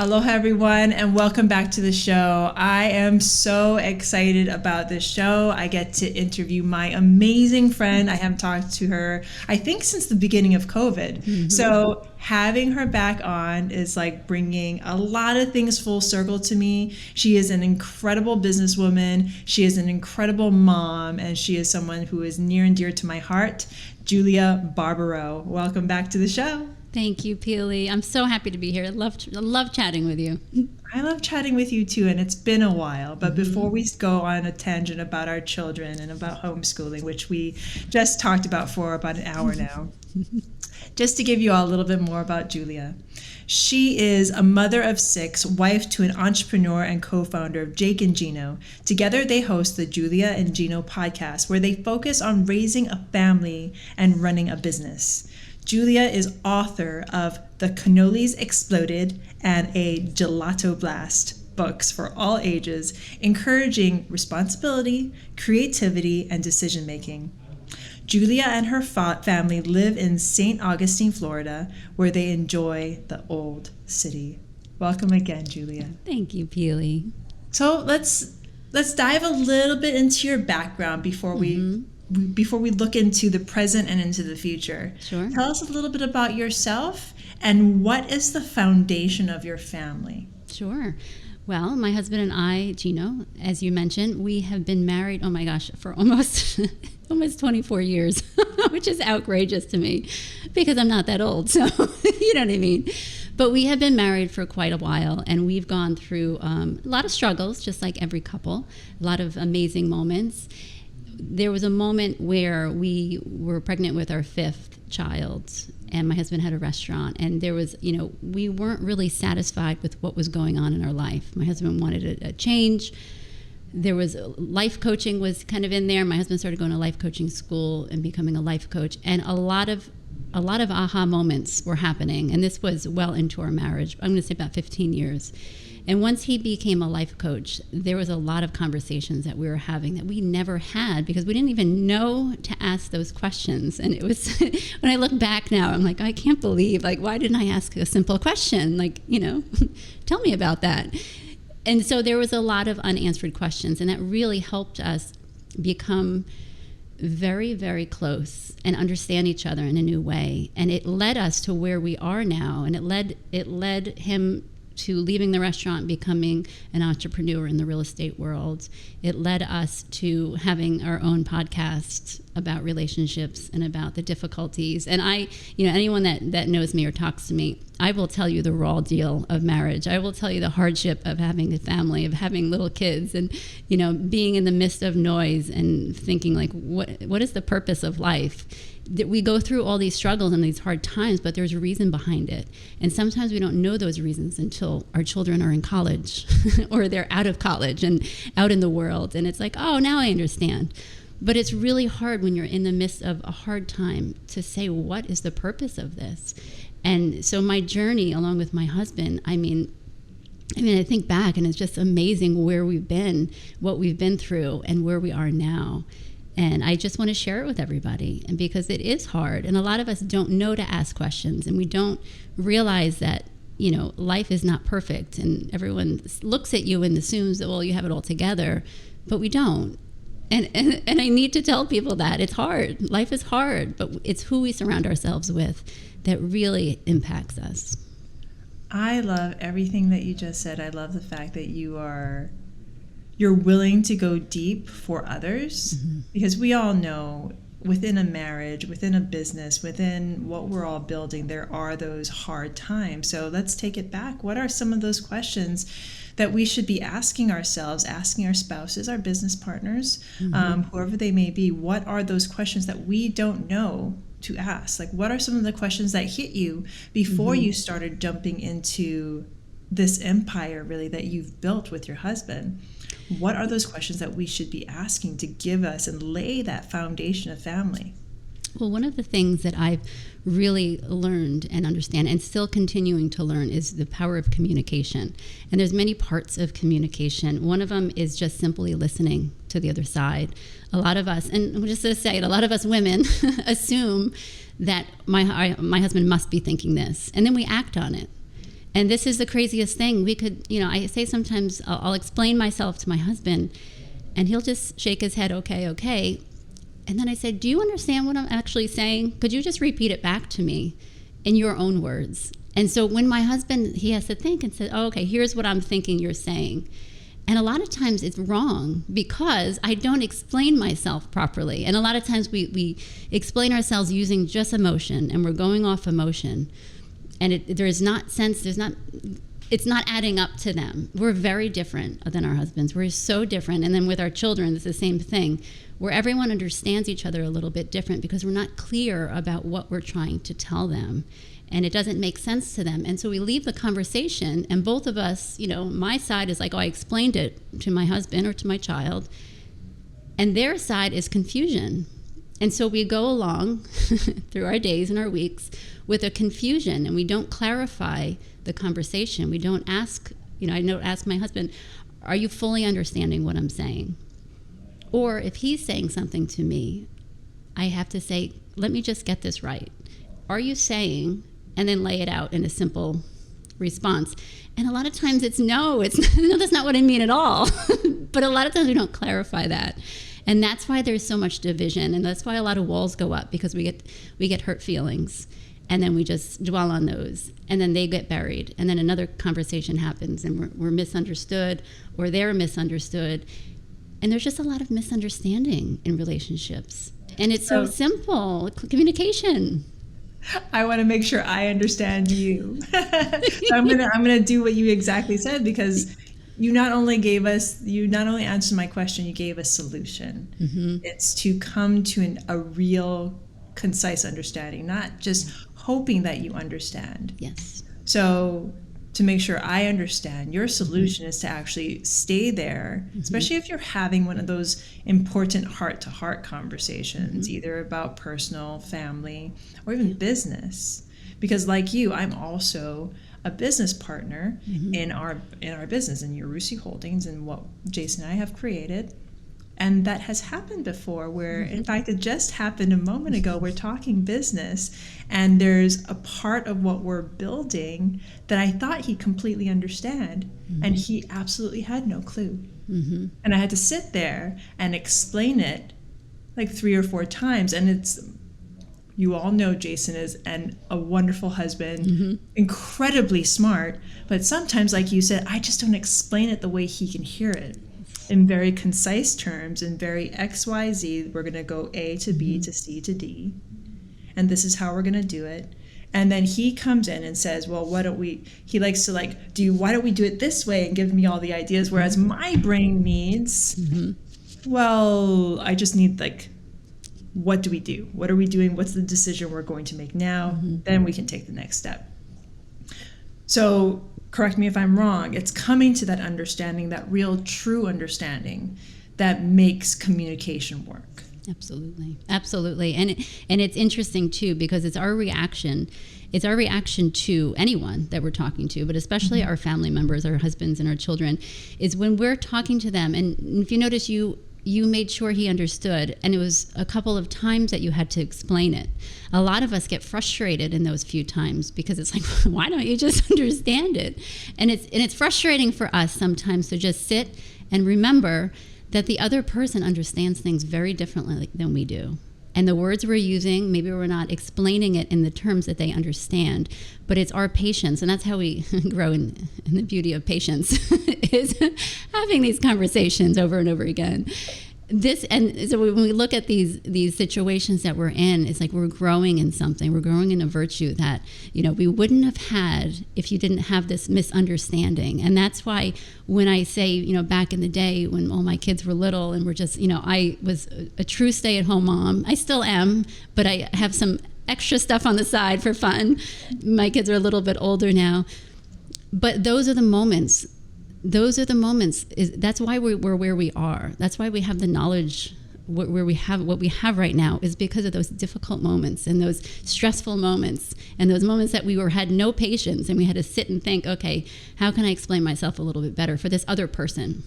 Aloha, everyone, and welcome back to the show. I am so excited about this show. I get to interview my amazing friend. I haven't talked to her, I think, since the beginning of COVID. Mm-hmm. So having her back on is like bringing a lot of things full circle to me. She is an incredible businesswoman. She is an incredible mom, and she is someone who is near and dear to my heart. Julia Barbaro, welcome back to the show. Thank you, Pili. I'm so happy to be here. I love chatting with you. I love chatting with you too, and it's been a while. But before we go on a tangent about our children and about homeschooling, which we just talked about for about an hour now, just to give you all a little bit more about Julia. She is a mother of 6, wife to an entrepreneur and co-founder of Jake and Gino. Together, they host the Julia and Gino Podcast, where they focus on raising a family and running a business. Julia is author of The Cannolis Exploded and A Gelato Blast, books for all ages, encouraging responsibility, creativity, and decision-making. Julia and her family live in St. Augustine, Florida, where they enjoy the old city. Welcome again, Julia. Thank you, Pili. So let's dive a little bit into your background before we look into the present and into the future. Sure. Tell us a little bit about yourself and what is the foundation of your family? Sure. Well, my husband and I, Gino, as you mentioned, we have been married, oh my gosh, for almost 24 years, which is outrageous to me because I'm not that old. So, you know what I mean? But we have been married for quite a while, and we've gone through a lot of struggles, just like every couple, a lot of amazing moments. There was a moment where we were pregnant with our 5th child, and my husband had a restaurant, and there was, we weren't really satisfied with what was going on in our life. My husband wanted a change. There was life coaching was kind of in there. My husband started going to life coaching school and becoming a life coach, and a lot of aha moments were happening, and this was well into our marriage. I'm going to say about 15 years. And once he became a life coach, there was a lot of conversations that we were having that we never had because we didn't even know to ask those questions. And it was, when I look back now, I'm like, I can't believe, why didn't I ask a simple question? Tell me about that. And so there was a lot of unanswered questions, and that really helped us become very, very close and understand each other in a new way. And it led us to where we are now, and it led him to leaving the restaurant, becoming an entrepreneur in the real estate world. It led us to having our own podcast about relationships and about the difficulties. And anyone that knows me or talks to me, I will tell you the raw deal of marriage. I will tell you the hardship of having a family, of having little kids, and being in the midst of noise and thinking what is the purpose of life? We go through all these struggles and these hard times, but there's a reason behind it. And sometimes we don't know those reasons until our children are in college or they're out of college and out in the world. And it's like, oh, now I understand. But it's really hard when you're in the midst of a hard time to say, what is the purpose of this? And so my journey along with my husband, I think back and it's just amazing where we've been, what we've been through, and where we are now. And I just want to share it with everybody, and because it is hard, and a lot of us don't know to ask questions, and we don't realize that life is not perfect, and everyone looks at you and assumes that, well, you have it all together, but we don't. And I need to tell people that it's hard. Life is hard, but it's who we surround ourselves with that really impacts us. I love everything that you just said. I love the fact that you're willing to go deep for others, because we all know within a marriage, within a business, within what we're all building, there are those hard times. So let's take it back. What are some of those questions that we should be asking ourselves, asking our spouses, our business partners, whoever they may be? What are those questions that we don't know to ask? What are some of the questions that hit you before you started jumping into this empire really that you've built with your husband? What are those questions that we should be asking to give us and lay that foundation of family? Well, one of the things that I've really learned and understand and still continuing to learn is the power of communication. And there's many parts of communication. One of them is just simply listening to the other side. A lot of us, and just to say it, a lot of us women assume that my husband must be thinking this, and then we act on it. And this is the craziest thing. We could, I say sometimes I'll explain myself to my husband, and he'll just shake his head, okay, okay. And then I said, do you understand what I'm actually saying? Could you just repeat it back to me in your own words? And so when my husband, he has to think and say, oh, okay, here's what I'm thinking you're saying. And a lot of times it's wrong because I don't explain myself properly. And a lot of times we explain ourselves using just emotion, and we're going off emotion. And it's not adding up to them. We're very different than our husbands. We're so different. And then with our children, it's the same thing, where everyone understands each other a little bit different because we're not clear about what we're trying to tell them. And it doesn't make sense to them. And so we leave the conversation, and both of us, my side is like, oh, I explained it to my husband or to my child. And their side is confusion. And so we go along through our days and our weeks with a confusion, and we don't clarify the conversation. We don't ask, I don't ask my husband, are you fully understanding what I'm saying? Or if he's saying something to me, I have to say, let me just get this right. Are you saying, and then lay it out in a simple response. And a lot of times it's no, that's not what I mean at all. But a lot of times we don't clarify that. And that's why there's so much division, and that's why a lot of walls go up, because we get hurt feelings, and then we just dwell on those, and then they get buried, and then another conversation happens, and we're misunderstood, or they're misunderstood, and there's just a lot of misunderstanding in relationships. And it's so simple, communication. I want to make sure I understand you. So I'm gonna do what you exactly said, because you not only answered my question, you gave a solution. Mm-hmm. It's to come to a real, concise understanding, not just hoping that you understand. Yes. So to make sure I understand, your solution is to actually stay there, especially if you're having one of those important heart-to-heart conversations, either about personal, family, or even business. Because like you, I'm also a business partner in our business, in Yarusi Holdings, and what Jason and I have created. And that has happened before, where in fact it just happened a moment ago. We're talking business, and there's a part of what we're building that I thought he completely understand, and he absolutely had no clue. And I had to sit there and explain it like 3 or 4 times. And you all know Jason is a wonderful husband, incredibly smart, but sometimes, like you said, I just don't explain it the way he can hear it, in very concise terms, in very XYZ. We're going to go A to B to C to D, and this is how we're going to do it. And then he comes in and says, well, why don't we do it this way, and give me all the ideas, whereas my brain needs, well, I just need what do we do? What are we doing? What's the decision we're going to make now? Then we can take the next step. So correct me if I'm wrong. It's coming to that understanding, that real, true understanding, that makes communication work. Absolutely. And it's interesting too, because it's our reaction to anyone that we're talking to, but especially our family members, our husbands and our children, is when we're talking to them. And if you notice, you made sure he understood, and it was a couple of times that you had to explain it. A lot of us get frustrated in those few times, because it's like, why don't you just understand it? And it's frustrating for us sometimes to just sit and remember that the other person understands things very differently than we do. And the words we're using, maybe we're not explaining it in the terms that they understand, but it's our patience. And that's how we grow in the beauty of patience, is having these conversations over and over again. And so when we look at these situations that we're in, it's like we're growing in something. We're growing in a virtue that, we wouldn't have had if you didn't have this misunderstanding. And that's why when I say, back in the day when all my kids were little and we're just, I was a true stay-at-home mom. I still am, but I have some extra stuff on the side for fun. My kids are a little bit older now. But those are the moments. That's why we're where we are. That's why we have the knowledge where we have what we have right now, is because of those difficult moments and those stressful moments and those moments that we had no patience, and we had to sit and think, okay, how can I explain myself a little bit better for this other person?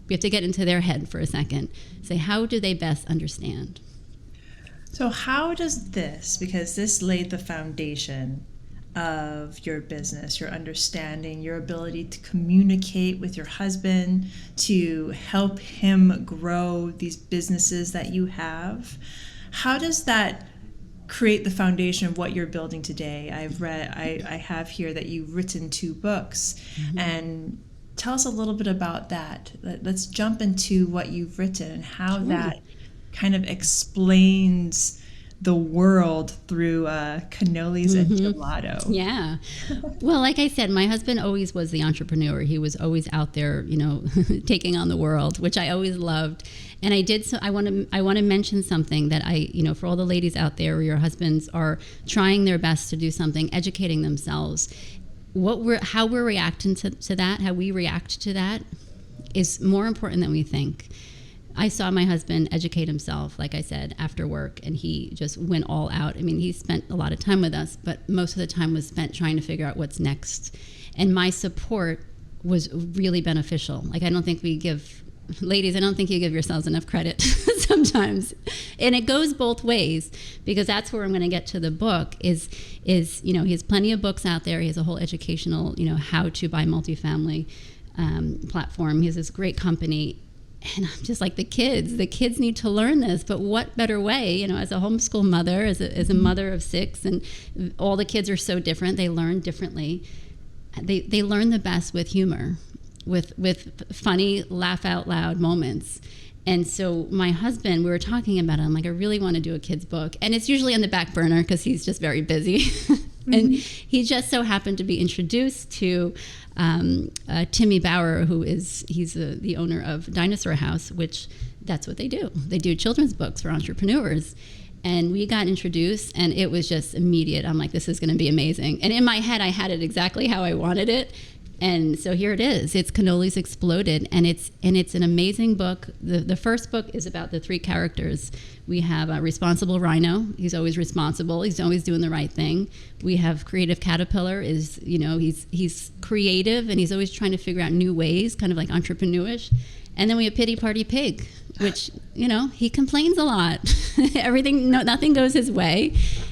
We have to get into their head for a second. Say, how do they best understand? So how does this, because this laid the foundation of your business, your understanding, your ability to communicate with your husband, to help him grow these businesses that you have. How does that create the foundation of what you're building today? I have here that you've written 2 books, and tell us a little bit about that. Let's jump into what you've written and how that kind of explains the world through cannolis and gelato. Yeah. Well, like I said, my husband always was the entrepreneur. He was always out there, taking on the world, which I always loved. And I did. So I want to mention something that for all the ladies out there where your husbands are trying their best to do something, educating themselves. How we're reacting to that, how we react to that, is more important than we think. I saw my husband educate himself, like I said, after work, and he just went all out. I mean, he spent a lot of time with us, but most of the time was spent trying to figure out what's next. And my support was really beneficial. Like, I don't think you give yourselves enough credit sometimes. And it goes both ways, because that's where I'm going to get to the book is he has plenty of books out there. He has a whole educational, how to buy multifamily platform. He has this great company. And I'm just like, the kids need to learn this, but what better way, as a homeschool mother, as a mother of 6, and all the kids are so different. They learn differently. They learn the best with humor, with funny, laugh out loud moments. And so my husband, we were talking about it. I'm like, I really want to do a kid's book. And it's usually on the back burner because he's just very busy. And he just so happened to be introduced to Timmy Bauer, he's the owner of Dinosaur House, which that's what they do. They do children's books for entrepreneurs. And we got introduced, and it was just immediate. I'm like, this is going to be amazing. And in my head, I had it exactly how I wanted it. And so here it is. It's Cannolis Exploded, and it's an amazing book. The first book is about the 3 characters. We have a responsible rhino. He's always responsible. He's always doing the right thing. We have creative caterpillar. He's creative, and he's always trying to figure out new ways, kind of like entrepreneurish. And then we have pity party pig, which he complains a lot. Nothing goes his way.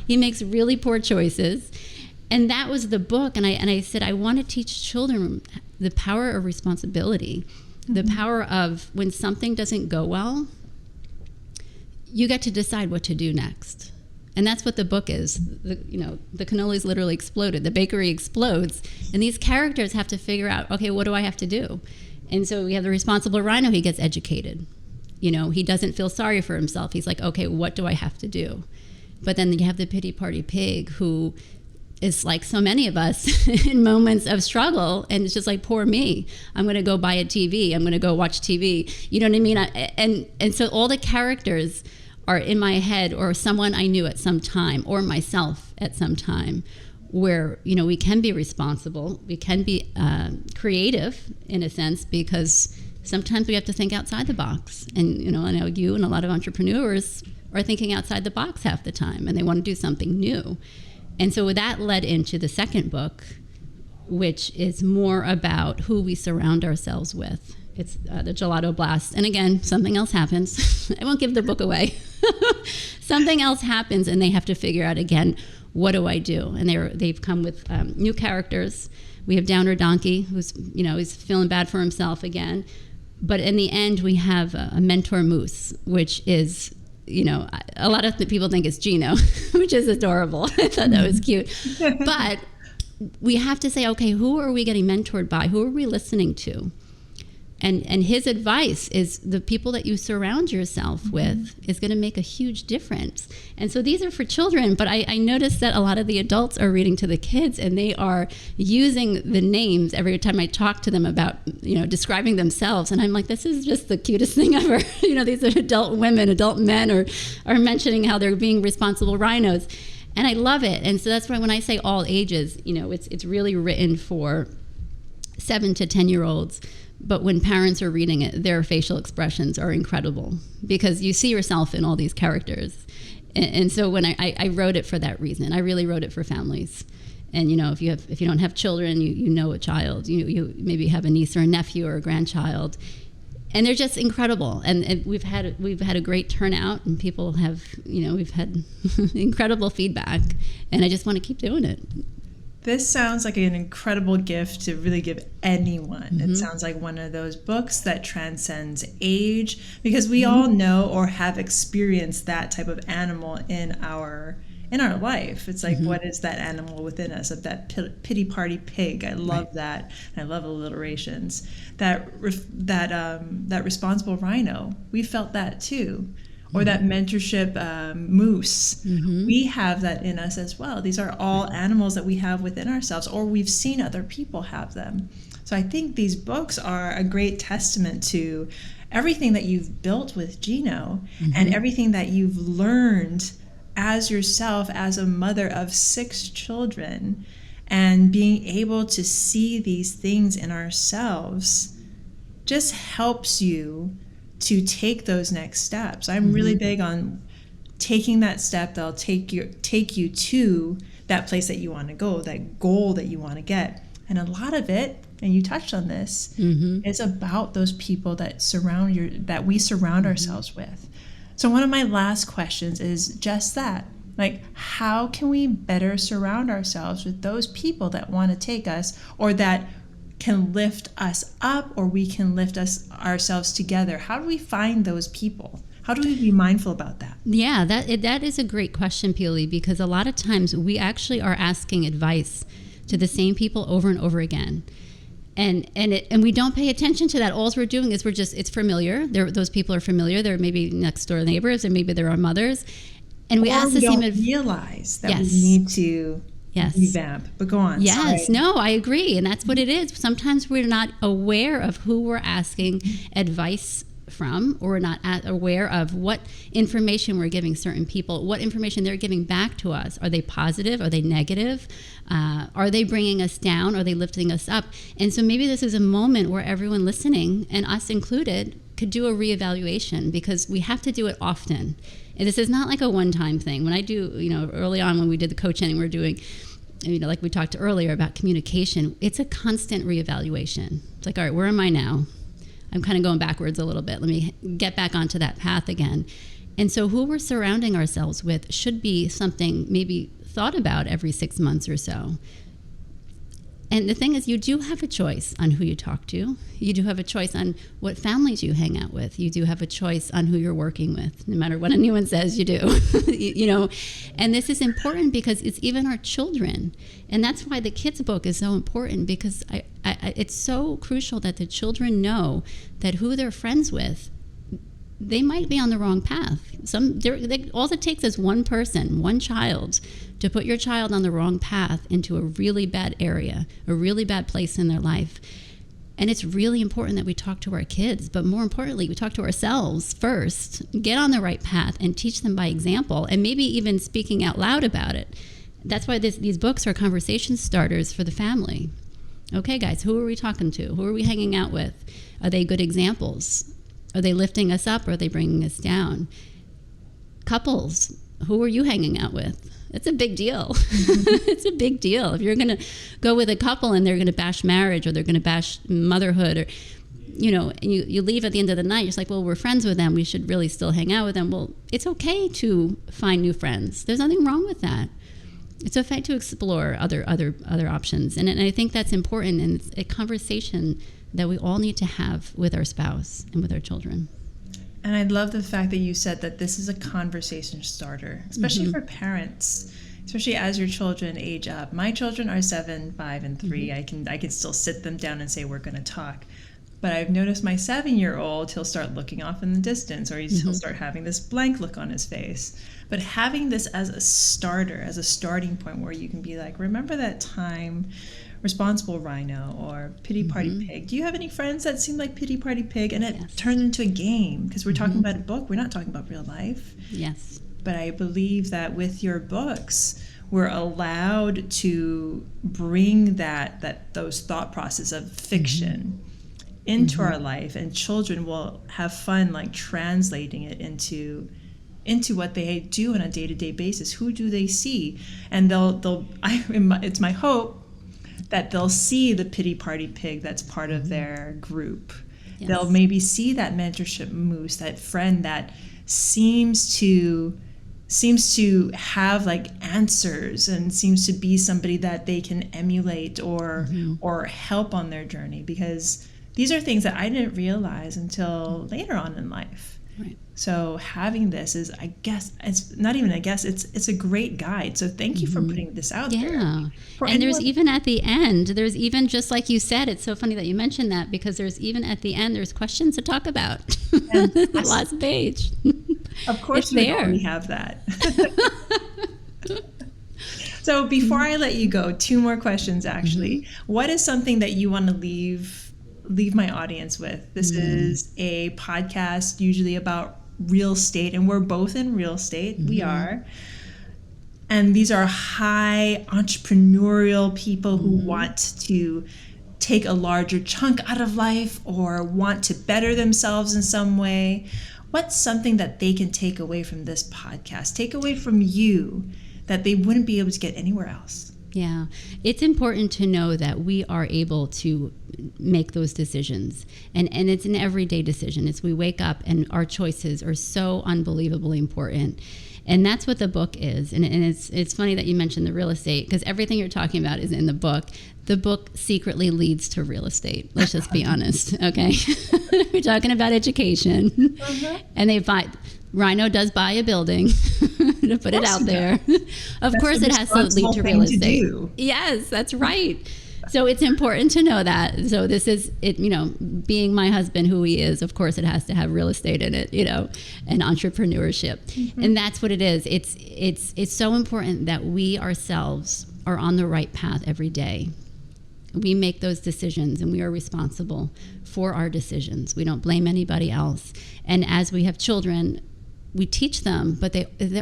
He makes really poor choices. And that was the book, and I said, I want to teach children the power of responsibility, the power of when something doesn't go well, you get to decide what to do next. And that's what the book is. The cannolis literally exploded. The bakery explodes, and these characters have to figure out, okay, what do I have to do? And so we have the responsible rhino. He gets educated. He doesn't feel sorry for himself. He's like, okay, what do I have to do? But then you have the pity party pig, who is like so many of us in moments of struggle, and it's just like, poor me. I'm going to go buy a TV. I'm going to go watch TV. You know what I mean? And so all the characters are in my head, or someone I knew at some time, or myself at some time, where we can be responsible, we can be creative in a sense, because sometimes we have to think outside the box. And I know you and a lot of entrepreneurs are thinking outside the box half the time, and they want to do something new. And so that led into the second book, which is more about who we surround ourselves with. It's the Gelato Blast. And again, something else happens. I won't give the book away. Something else happens, and they have to figure out again, what do I do? And they've come with new characters. We have Downer Donkey, who's he's feeling bad for himself again. But in the end, we have a mentor moose, which is, a lot of people think it's Gino, which is adorable. I thought that was cute. But we have to say, okay, who are we getting mentored by? Who are we listening to? And his advice is the people that you surround yourself with is going to make a huge difference. And so these are for children, but I noticed that a lot of the adults are reading to the kids, and they are using the names every time I talk to them about, describing themselves. And I'm like, this is just the cutest thing ever. These are adult women, adult men are mentioning how they're being responsible rhinos. And I love it. And so that's why when I say all ages, it's really written for 7 to 10-year-olds. But when parents are reading it, their facial expressions are incredible, because you see yourself in all these characters. And so when I wrote it for that reason, I really wrote it for families. And if you don't have children, you know a child, you maybe have a niece or a nephew or a grandchild, and they're just incredible. And we've had a great turnout, and people have we've had incredible feedback, and I just want to keep doing it. This sounds like an incredible gift to really give anyone. It sounds like one of those books that transcends age, because we all know or have experienced that type of animal in our life. It's like, what is that animal within us, of that pity party pig? I love that. I love alliterations. That responsible rhino. We felt that too. Or that mentorship moose. We have that in us as well. These are all animals that we have within ourselves, or we've seen other people have them. So I think these books are a great testament to everything that you've built with Gino and everything that you've learned as yourself, as a mother of 6 children, and being able to see these things in ourselves just helps you to take those next steps. I'm really big on taking that step that'll take you to that place that you want to go, that goal that you want to get. And a lot of it, and you touched on this, is about those people that we surround ourselves with. So one of my last questions is just that. Like, how can we better surround ourselves with those people that want to take us, or that can lift us up, or we can lift ourselves together? How do we find those people? How do we be mindful about that? Yeah, that is a great question, Pili, because a lot of times we actually are asking advice to the same people over and over again. And we don't pay attention to that. All we're doing is it's familiar. Those people are familiar. They're maybe next door neighbors, or maybe they're our mothers. And we ask the same advice. Realize that we need to revamp. But go on. Yes, no, I agree. And that's what it is. Sometimes we're not aware of who we're asking advice from, or we're not aware of what information we're giving certain people, what information they're giving back to us. Are they positive? Are they negative? Are they bringing us down? Are they lifting us up? And so maybe this is a moment where everyone listening, and us included, could do a reevaluation, because we have to do it often. And this is not like a one-time thing. When I do, early on when we did the coaching, we're doing, like we talked earlier about communication, it's a constant reevaluation. It's like, all right, where am I now? I'm kind of going backwards a little bit. Let me get back onto that path again. And so who we're surrounding ourselves with should be something maybe thought about every 6 months or so. And the thing is, you do have a choice on who you talk to. You do have a choice on what families you hang out with. You do have a choice on who you're working with, no matter what anyone says you do. And this is important because it's even our children. And that's why the kids' book is so important, because it's so crucial that the children know that who they're friends with, they might be on the wrong path. All it takes is one person, one child, to put your child on the wrong path into a really bad area, a really bad place in their life. And it's really important that we talk to our kids, but more importantly, we talk to ourselves first, get on the right path, and teach them by example, and maybe even speaking out loud about it. That's why these books are conversation starters for the family. Okay, guys, who are we talking to? Who are we hanging out with? Are they good examples? Are they lifting us up, or are they bringing us down? Couples, who are you hanging out with? It's a big deal. It's a big deal. If you're going to go with a couple and they're going to bash marriage, or they're going to bash motherhood, or, and you leave at the end of the night, you're just like, well, we're friends with them. We should really still hang out with them. Well, it's okay to find new friends. There's nothing wrong with that. It's okay to explore other options. And I think that's important. And it's a conversation that we all need to have with our spouse and with our children. And I love the fact that you said that this is a conversation starter, especially for parents, especially as your children age up. My children are 7, 5, and 3. I can still sit them down and say, we're going to talk. But I've noticed my 7-year-old, he'll start looking off in the distance, or he'll start having this blank look on his face. But having this as a starter, as a starting point where you can be like, remember that time, responsible rhino, or pity party pig. Do you have any friends that seem like pity party pig? And it turns into a game, because we're talking about a book. We're not talking about real life. Yes. But I believe that with your books, we're allowed to bring those thought process of fiction into our life, and children will have fun like translating it into what they do on a day-to-day basis. Who do they see? And it's my hope that they'll see the pity party pig that's part of their group. Yes. They'll maybe see that mentorship moose, that friend that seems to seems to have like answers and seems to be somebody that they can emulate or help on their journey, because these are things that I didn't realize until later on in life. Right. So having this is, I guess, it's not even, I guess, it's a great guide. So thank you for putting this out there. Yeah. And there's even at the end, there's even, just like you said, it's so funny that you mentioned that, because there's even at the end, there's questions to talk about. The last page. Of course, we already have that. So before I let you go, 2 more questions actually. What is something that you want to leave my audience with? This is a podcast usually about real estate, and we're both in real estate. We are. And these are high entrepreneurial people who want to take a larger chunk out of life or want to better themselves in some way. What's something that they can take away from this podcast, take away from you, that they wouldn't be able to get anywhere else? Yeah, it's important to know that we are able to make those decisions. And it's an everyday decision. It's we wake up and our choices are so unbelievably important. And that's what the book is. And it's funny that you mentioned the real estate, because everything you're talking about is in the book. The book secretly leads to real estate. Let's just be honest, okay? We're talking about education. And Rhino does buy a building, to put it out there. Of course it has to lead to real estate. Yes, that's right. So it's important to know that. So this is it, being my husband who he is, of course it has to have real estate in it, and entrepreneurship. And that's what it is. It's so important that we ourselves are on the right path every day. We make those decisions and we are responsible for our decisions. We don't blame anybody else. And as we have children, we teach them, but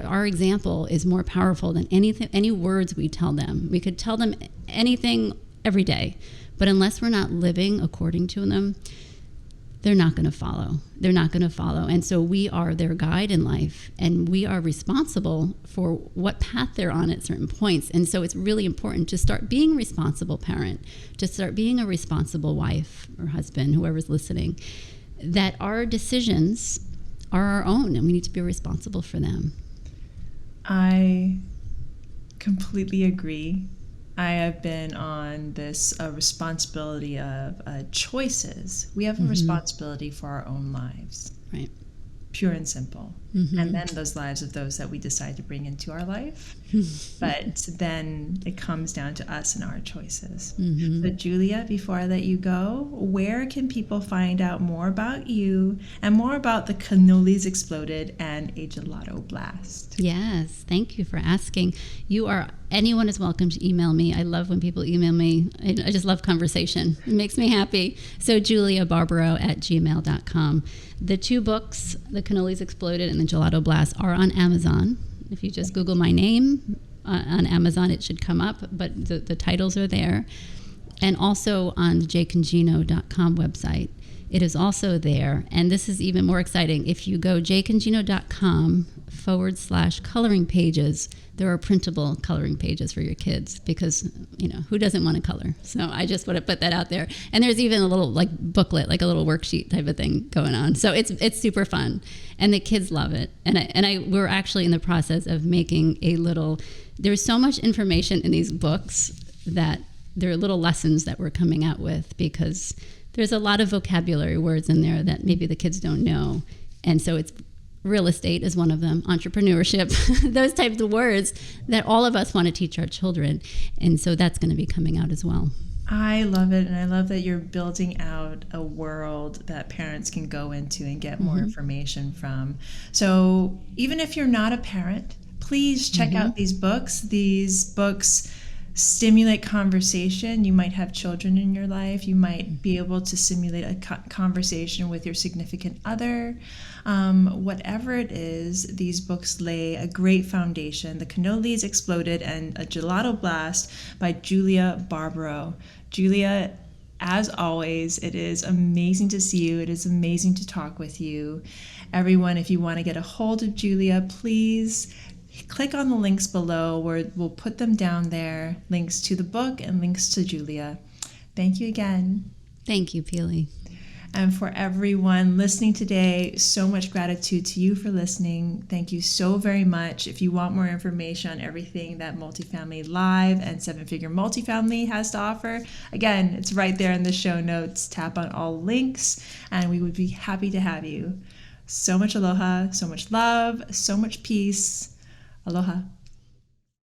our example is more powerful than any words we tell them. We could tell them anything every day, but unless we're not living according to them, they're not going to follow. They're not going to follow. And so we are their guide in life, and we are responsible for what path they're on at certain points. And so it's really important to start being a responsible parent, to start being a responsible wife or husband, whoever's listening, that our decisions are our own and we need to be responsible for them. I completely agree. I have been on this responsibility of choices. We have a responsibility for our own lives. Right. Pure and simple. And then those lives of those that we decide to bring into our life. But then it comes down to us and our choices. So Julia, before I let you go, where can people find out more about you and more about the Cannolis Exploded and a Gelato Blast? Yes, thank you for asking. Anyone is welcome to email me. I love when people email me. I just love conversation. It makes me happy. So juliabarbaro@gmail.com. The 2 books, The Cannolis Exploded and The Gelato Blast, are on Amazon. If you just Google my name on Amazon, it should come up, but the titles are there. And also on the jakeandgino.com website. It is also there. And this is even more exciting. If you go jakeandgino.com/coloring pages, there are printable coloring pages for your kids because, who doesn't want to color? So I just want to put that out there. And there's even a little booklet, like a little worksheet type of thing going on. So it's super fun. And the kids love it. And we're actually in the process of making there's so much information in these books that there are little lessons that we're coming out with, because there's a lot of vocabulary words in there that maybe the kids don't know. And so it's real estate is one of them, entrepreneurship, those types of words that all of us want to teach our children. And so that's going to be coming out as well. I love it. And I love that you're building out a world that parents can go into and get more information from. So even if you're not a parent, please check out these books. These books stimulate conversation. You might have children in your life. You might be able to simulate a conversation with your significant other. Whatever it is, these books lay a great foundation. The Cannolis Exploded and a Gelato Blast by Julia Barbaro. Julia, as always, it is amazing to see you. It is amazing to talk with you. Everyone, if you want to get a hold of Julia, please click on the links below where we'll put them down there, links to the book and links to Julia. Thank you again. Thank you, Pili. And for everyone listening today, so much gratitude to you for listening. Thank you so very much. If you want more information on everything that Multifamily Live and Seven Figure Multifamily has to offer, again, it's right there in the show notes. Tap on all links, and we would be happy to have you. So much aloha, so much love, so much peace. Aloha.